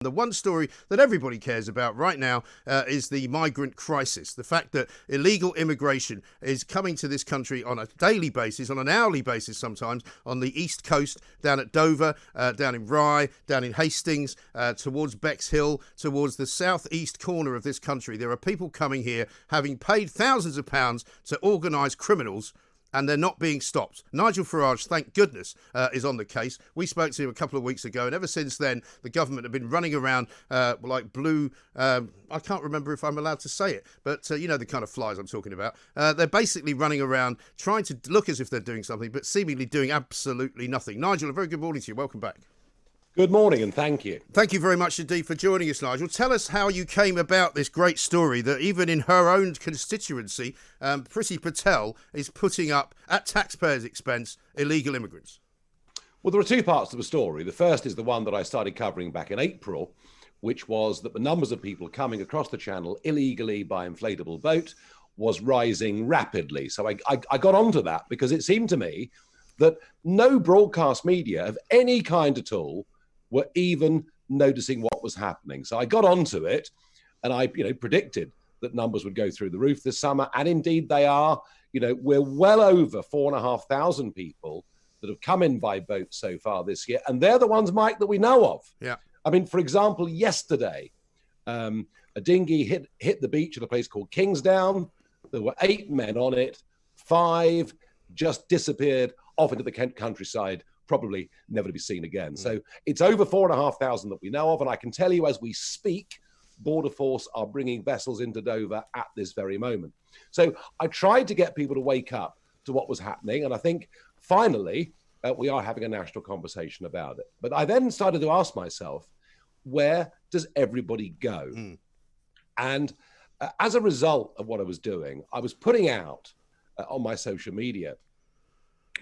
The one story that everybody cares about right now is the migrant crisis. The fact that illegal immigration is coming to this country on a daily basis, on an hourly basis sometimes, on the east coast, down at Dover, down in Rye, down in Hastings, towards Bexhill, towards the southeast corner of this country. There are people coming here having paid thousands of pounds to organised criminals, and they're not being stopped. Nigel Farage, thank goodness, is on the case. We spoke to him a couple of weeks ago, and ever since then, the government have been running around like blue... I can't remember if I'm allowed to say it, but you know the kind of flies I'm talking about. They're basically running around trying to look as if they're doing something, but seemingly doing absolutely nothing. Nigel, a very good morning to you. Welcome back. Good morning, and thank you. Thank you very much indeed for joining us, Nigel. Tell us how you came about this great story that even in her own constituency, Priti Patel is putting up, at taxpayers' expense, illegal immigrants. Well, there are two parts to the story. The first is the one that I started covering back in April, which was that the numbers of people coming across the channel illegally by inflatable boat was rising rapidly. So I got onto that because it seemed to me that no broadcast media of any kind at all were even noticing what was happening. So I got onto it, and I, predicted that numbers would go through the roof this summer, and indeed they are. We're well over 4,500 people that have come in by boat so far this year, and they're the ones, Mike, that we know of. Yeah. I mean, for example, yesterday, a dinghy hit the beach at a place called Kingsdown. There were 8 men on it. 5 just disappeared off into the countryside, probably never to be seen again. So it's over 4,500 that we know of. And I can tell you as we speak, Border Force are bringing vessels into Dover at this very moment. So I tried to get people to wake up to what was happening. And I think finally we are having a national conversation about it. But I then started to ask myself, where does everybody go? And as a result of what I was doing, I was putting out on my social media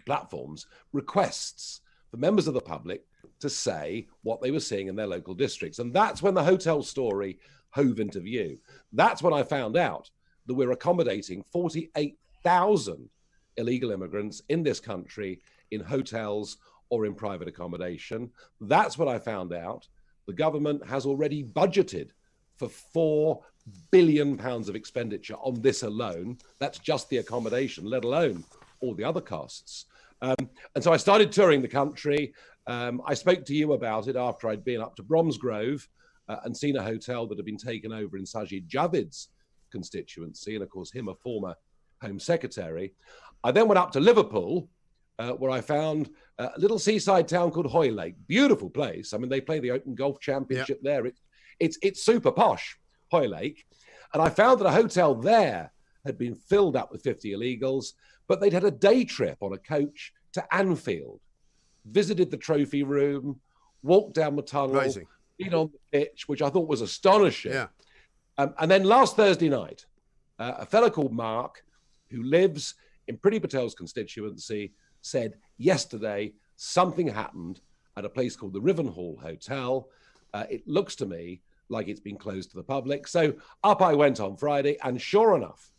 platforms requests for members of the public to say what they were seeing in their local districts. And that's when the hotel story hove into view. That's when I found out that we're accommodating 48,000 illegal immigrants in this country in hotels or in private accommodation. That's when I found out the government has already budgeted for £4 billion of expenditure on this alone. That's just the accommodation, let alone all the other costs. And so I started touring the country. I spoke to you about it after I'd been up to Bromsgrove and seen a hotel that had been taken over in Sajid Javid's constituency, and of course him a former Home Secretary. I then went up to Liverpool, where I found a little seaside town called Hoylake. Beautiful place. I mean, they play the Open Golf Championship there. It's super posh, Hoylake. And I found that a hotel there had been filled up with 50 illegals, but they'd had a day trip on a coach to Anfield, visited the trophy room, walked down the tunnel, been on the pitch, which I thought was astonishing. Yeah. And then last Thursday night, a fellow called Mark, who lives in Priti Patel's constituency, said yesterday something happened at a place called the Rivenhall Hotel. It looks to me like it's been closed to the public. So up I went on Friday, and sure enough,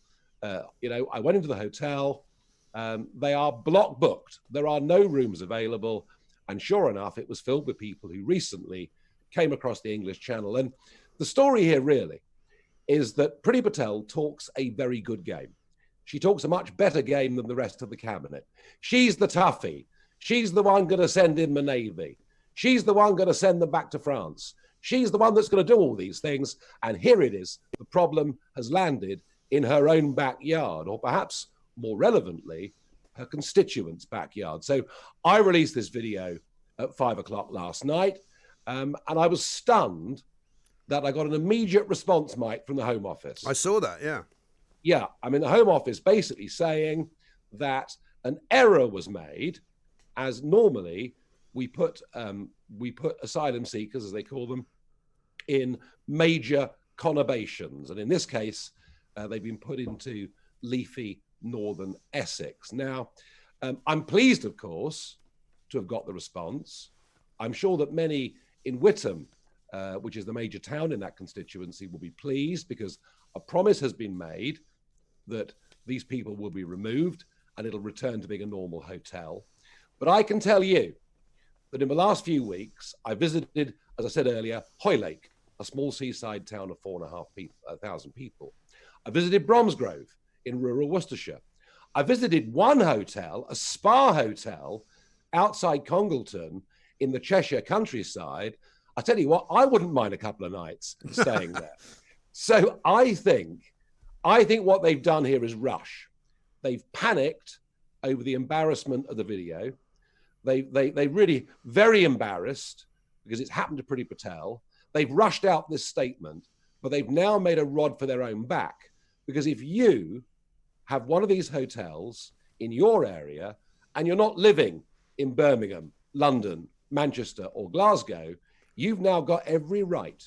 I went into the hotel. They are block booked. There are no rooms available. And sure enough, it was filled with people who recently came across the English Channel. And the story here really is that Priti Patel talks a very good game. She talks a much better game than the rest of the cabinet. She's the toughie. She's the one going to send in the Navy. She's the one going to send them back to France. She's the one that's going to do all these things. And here it is. The problem has landed in her own backyard, or perhaps more relevantly, her constituents' backyard. So I released this video at 5 o'clock last night, and I was stunned that I got an immediate response, Mike, from the Home Office. I saw that, yeah. Yeah, I mean, the Home Office basically saying that an error was made, as normally we put asylum seekers, as they call them, in major conurbations. And in this case, they've been put into leafy northern Essex. Now, I'm pleased, of course, to have got the response. I'm sure that many in Witham, which is the major town in that constituency, will be pleased because a promise has been made that these people will be removed and it'll return to being a normal hotel. But I can tell you that in the last few weeks, I visited as I said earlier, Hoylake, a small seaside town of 4,500 people. I visited Bromsgrove in rural Worcestershire. I visited one hotel, a spa hotel, outside Congleton in the Cheshire countryside. I tell you what, I wouldn't mind a couple of nights staying there. So I think what they've done here is rush. They've panicked over the embarrassment of the video. They really very embarrassed because it's happened to Priti Patel. They've rushed out this statement, but they've now made a rod for their own back. Because if you have one of these hotels in your area and you're not living in Birmingham, London, Manchester or Glasgow, you've now got every right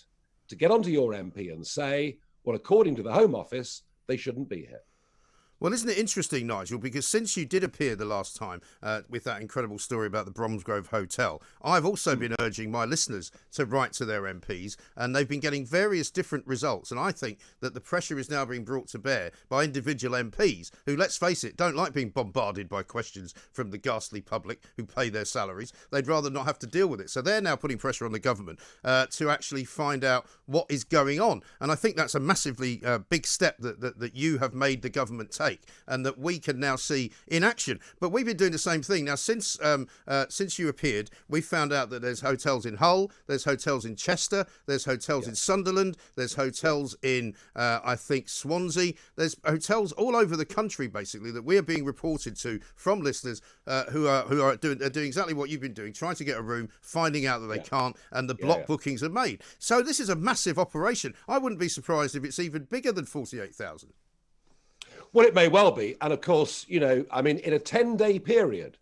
to get onto your MP and say, well, according to the Home Office, they shouldn't be here. Well, isn't it interesting, Nigel, because since you did appear the last time with that incredible story about the Bromsgrove Hotel, I've also been urging my listeners to write to their MPs, and they've been getting various different results. And I think that the pressure is now being brought to bear by individual MPs who, let's face it, don't like being bombarded by questions from the ghastly public who pay their salaries. They'd rather not have to deal with it. So they're now putting pressure on the government to actually find out what is going on. And I think that's a massively big step that you have made the government take, and that we can now see in action. But we've been doing the same thing now since you appeared. We found out that there's hotels in Hull, there's hotels in Chester, there's hotels in Sunderland, there's hotels in I think Swansea. There's hotels all over the country basically that we are being reported to from listeners who are doing exactly what you've been doing, trying to get a room, finding out that they can't, and the block bookings are made. So this is a massive operation. I wouldn't be surprised if it's even bigger than 48,000. Well, it may well be. And of course, in a 10-day period,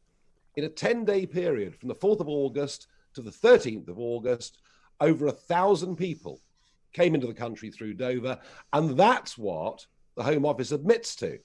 from the 4th of August to the 13th of August, over 1,000 people came into the country through Dover. And that's what the Home Office admits to,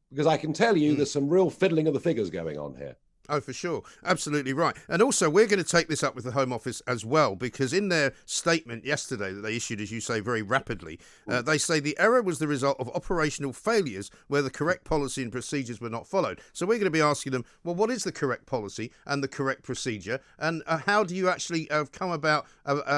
because I can tell you there's some real fiddling of the figures going on here. Oh, for sure. Absolutely right. And also, we're going to take this up with the Home Office as well, because in their statement yesterday that they issued, as you say, very rapidly, they say the error was the result of operational failures where the correct policy and procedures were not followed. So we're going to be asking them, well, what is the correct policy and the correct procedure? And how do you actually come about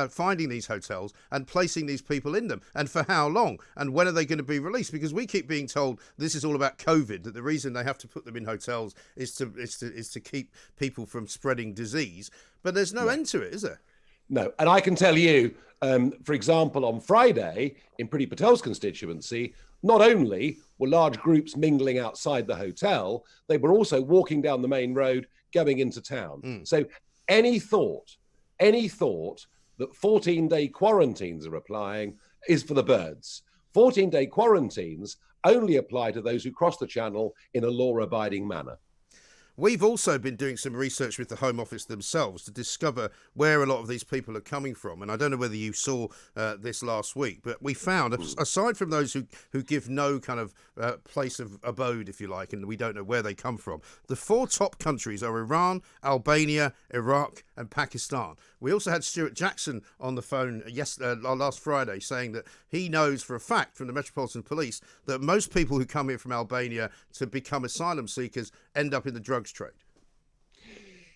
finding these hotels and placing these people in them? And for how long? And when are they going to be released? Because we keep being told this is all about COVID, that the reason they have to put them in hotels is to keep people from spreading disease, but there's no end to it, is there? No, and I can tell you, for example, on Friday in Priti Patel's constituency, not only were large groups mingling outside the hotel, they were also walking down the main road going into town. So any thought that 14-day quarantines are applying is for the birds. 14-day quarantines only apply to those who cross the channel in a law-abiding manner. We've also been doing some research with the Home Office themselves to discover where a lot of these people are coming from. And I don't know whether you saw this last week, but we found, aside from those who give no kind of place of abode, if you like, and we don't know where they come from, the 4 top countries are Iran, Albania, Iraq and Pakistan. We also had Stuart Jackson on the phone last Friday saying that he knows for a fact from the Metropolitan Police that most people who come here from Albania to become asylum seekers end up in the drugs trade.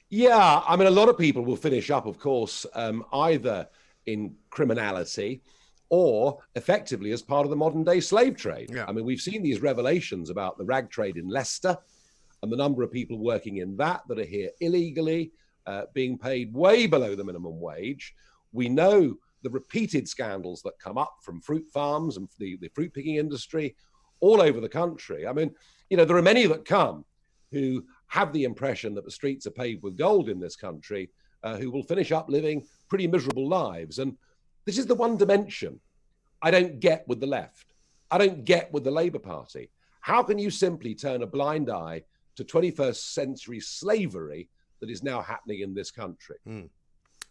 Yeah, I mean, a lot of people will finish up, of course, either in criminality or effectively as part of the modern day slave trade. Yeah. I mean, we've seen these revelations about the rag trade in Leicester and the number of people working in that are here illegally, being paid way below the minimum wage. We know the repeated scandals that come up from fruit farms and the fruit picking industry all over the country. I mean, there are many that come who have the impression that the streets are paved with gold in this country, who will finish up living pretty miserable lives. And this is the one dimension I don't get with the left. I don't get with the Labour Party. How can you simply turn a blind eye to 21st century slavery that is now happening in this country?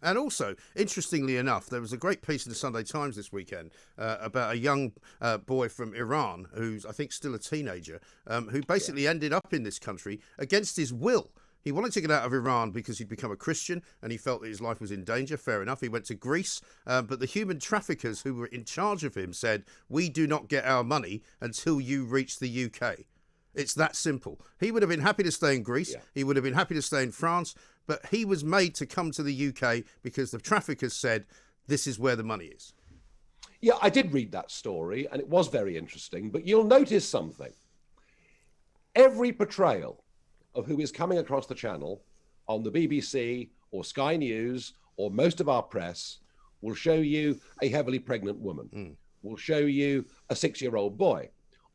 And also, interestingly enough, there was a great piece in the Sunday Times this weekend about a young boy from Iran who's, I think, still a teenager, who basically ended up in this country against his will. He wanted to get out of Iran because he'd become a Christian and he felt that his life was in danger. Fair enough. He went to Greece, but the human traffickers who were in charge of him said, "We do not get our money until you reach the UK." It's that simple. He would have been happy to stay in Greece. Yeah. He would have been happy to stay in France, but he was made to come to the UK because the traffickers said, this is where the money is. Yeah, I did read that story, and it was very interesting. But you'll notice something. Every portrayal of who is coming across the channel on the BBC or Sky News or most of our press will show you a heavily pregnant woman, will show you a 6-year-old boy,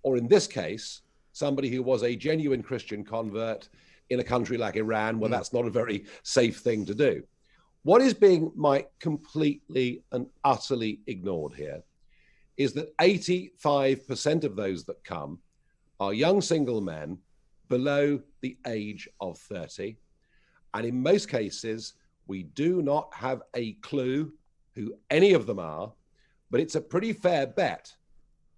or in this case, somebody who was a genuine Christian convert in a country like Iran, where that's not a very safe thing to do. What is being, Mike, completely and utterly ignored here is that 85% of those that come are young single men below the age of 30. And in most cases, we do not have a clue who any of them are, but it's a pretty fair bet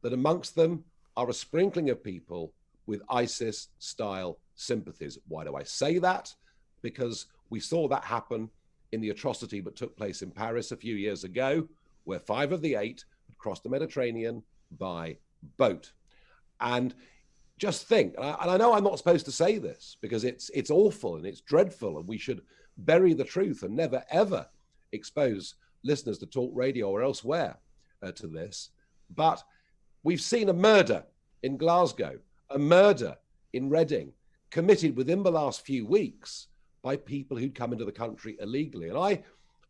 that amongst them are a sprinkling of people with ISIS-style sympathies. Why do I say that? Because we saw that happen in the atrocity that took place in Paris a few years ago, where 5 of the 8 had crossed the Mediterranean by boat. And just think, and I know I'm not supposed to say this because it's awful and it's dreadful, and we should bury the truth and never, ever expose listeners to talk radio or elsewhere to this. But we've seen a murder in Glasgow, a murder in Reading, committed within the last few weeks by people who'd come into the country illegally. And I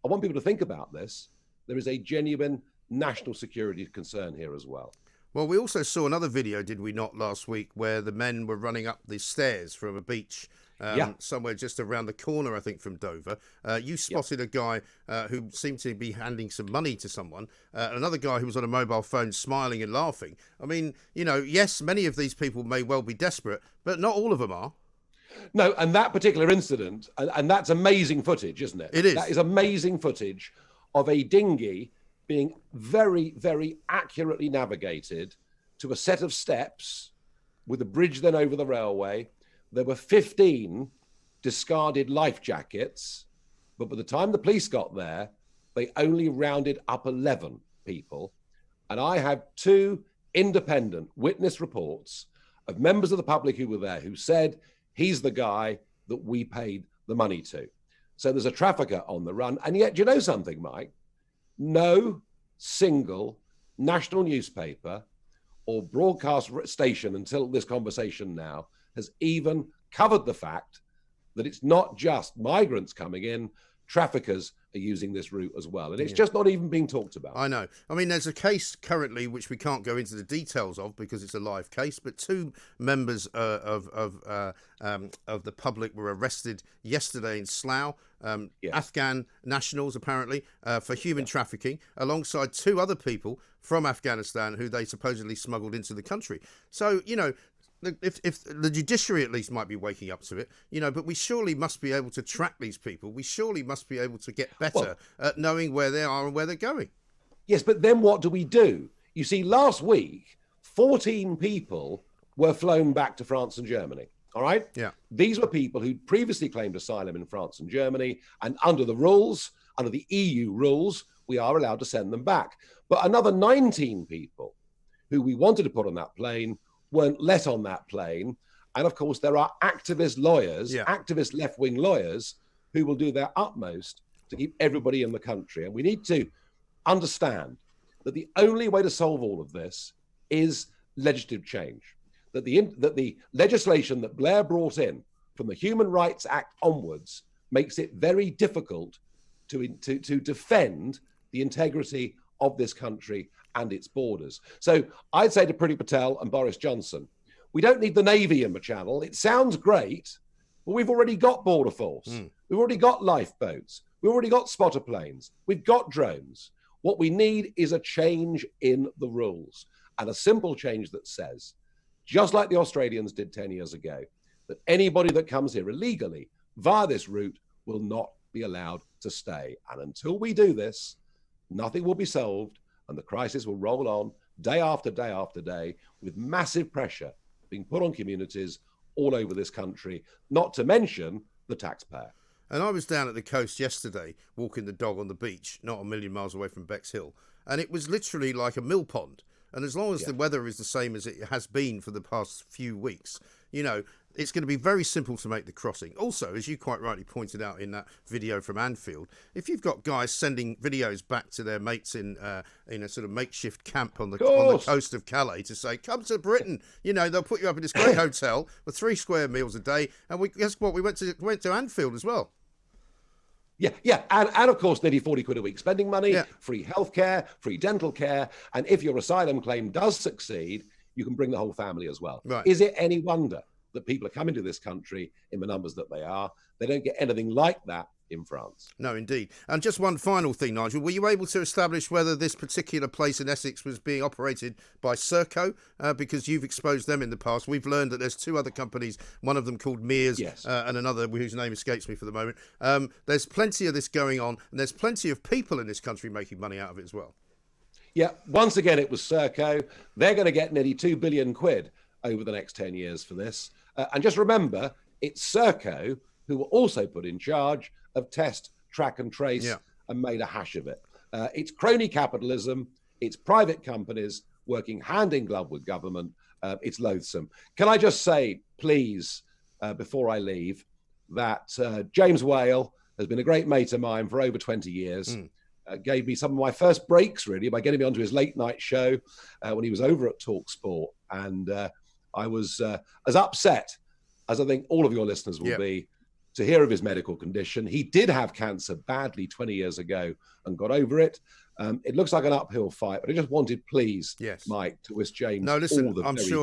want people to think about this. There is a genuine national security concern here as well. Well, we also saw another video, did we not, last week, where the men were running up the stairs from a beach somewhere just around the corner, I think, from Dover. You spotted a guy who seemed to be handing some money to someone, another guy who was on a mobile phone smiling and laughing. I mean, you know, yes, many of these people may well be desperate, but not all of them are. No, and that particular incident, and that's amazing footage, isn't it? It is. That is amazing footage of a dinghy being very, very accurately navigated to a set of steps with a bridge then over the railway. There were 15 discarded life jackets, but by the time the police got there, they only rounded up 11 people. And I have 2 independent witness reports of members of the public who were there who said, he's the guy that we paid the money to. So there's a trafficker on the run. And yet, do you know something, Mike? No single national newspaper or broadcast station until this conversation now has even covered the fact that it's not just migrants coming in, traffickers are using this route as well. And it's just not even being talked about. I know. I mean, there's a case currently which we can't go into the details of because it's a live case, but 2 members of the public were arrested yesterday in Slough, Afghan nationals apparently, for human trafficking, alongside 2 other people from Afghanistan who they supposedly smuggled into the country. So, you know, if the judiciary at least might be waking up to it, you know, but we surely must be able to track these people. We surely must be able to get better at knowing where they are and where they're going. Yes, but then what do we do? You see, last week, 14 people were flown back to France and Germany. All right? Yeah. These were people who'd previously claimed asylum in France and Germany, and under the rules, under the EU rules, we are allowed to send them back. But another 19 people who we wanted to put on that plane weren't let on that plane. And of course, there are activist lawyers, activist left-wing lawyers, who will do their utmost to keep everybody in the country. And we need to understand that the only way to solve all of this is legislative change. That the legislation that Blair brought in from the Human Rights Act onwards makes it very difficult to defend the integrity of this country and its borders. So I'd say to Priti Patel and Boris Johnson, we don't need the Navy in the Channel. It sounds great, but we've already got border force. We've already got lifeboats. We've already got spotter planes. We've got drones. What we need is a change in the rules, and a simple change that says, just like the Australians did 10 years ago, that anybody that comes here illegally via this route will not be allowed to stay. And until we do this, nothing will be solved, and the crisis will roll on day after day after day with massive pressure being put on communities all over this country, not to mention the taxpayer. And I was down at the coast yesterday, walking the dog on the beach, not a million miles away from Bexhill, and it was literally like a mill pond. And as long as the weather is the same as it has been for the past few weeks, you know, It's going to be very simple to make the crossing. Also, as you quite rightly pointed out in that video from Anfield, if you've got guys sending videos back to their mates in a sort of makeshift camp on the coast of Calais to say, come to Britain, they'll put you up in this great hotel with 3 square meals a day, and guess what? We went to Anfield as well. Yeah, and of course, nearly 40 quid a week spending money, free healthcare, free dental care, and if your asylum claim does succeed, you can bring the whole family as well. Right. Is it any wonder that people are coming to this country in the numbers that they are? They don't get anything like that in France. No, indeed. And just one final thing, Nigel. Were you able to establish whether this particular place in Essex was being operated by Serco? Because you've exposed them in the past. We've learned that there's 2 other companies, one of them called Mears, and another whose name escapes me for the moment. There's plenty of this going on, and there's plenty of people in this country making money out of it as well. Yeah, once again, it was Serco. They're going to get nearly 2 billion quid over the next 10 years for this. And just remember, it's Serco who were also put in charge of test, track and trace and made a hash of it. It's crony capitalism. It's private companies working hand in glove with government. It's loathsome. Can I just say, please, before I leave, that James Whale has been a great mate of mine for over 20 years. Gave me some of my first breaks, really, by getting me onto his late night show when he was over at TalkSport. And I was as upset as I think all of your listeners will be to hear of his medical condition. He did have cancer badly 20 years ago and got over it. It looks like an uphill fight, but I just wanted, please, Mike, to wish James all the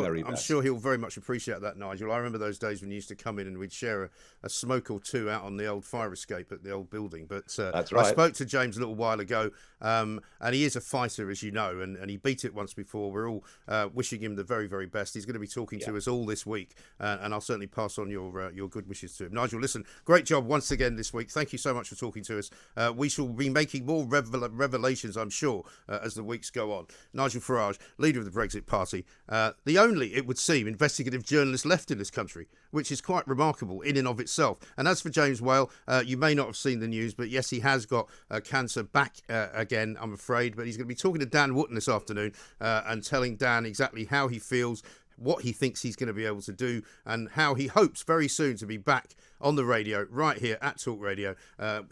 very best. I'm sure he'll very much appreciate that, Nigel. I remember those days when you used to come in and we'd share a smoke or 2 out on the old fire escape at the old building. But that's right. I spoke to James a little while ago, and he is a fighter, as you know, and he beat it once before. We're all wishing him the very, very best. He's going to be talking to us all this week, and I'll certainly pass on your good wishes to him. Nigel, listen, great job once again this week. Thank you so much for talking to us. We shall be making more revelations, I'm sure, as the weeks go on. Nigel Farage, leader of the Brexit Party, the only, it would seem, investigative journalist left in this country, which is quite remarkable in and of itself. And as for James Whale, you may not have seen the news, but yes, he has got cancer back again, I'm afraid. But he's going to be talking to Dan Wootton this afternoon and telling Dan exactly how he feels, what he thinks he's going to be able to do, and how he hopes very soon to be back on the radio, right here at Talk Radio,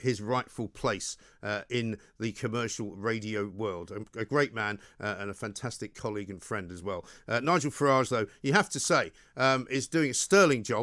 his rightful place in the commercial radio world. A great man and a fantastic colleague and friend as well. Nigel Farage, though, you have to say, is doing a sterling job.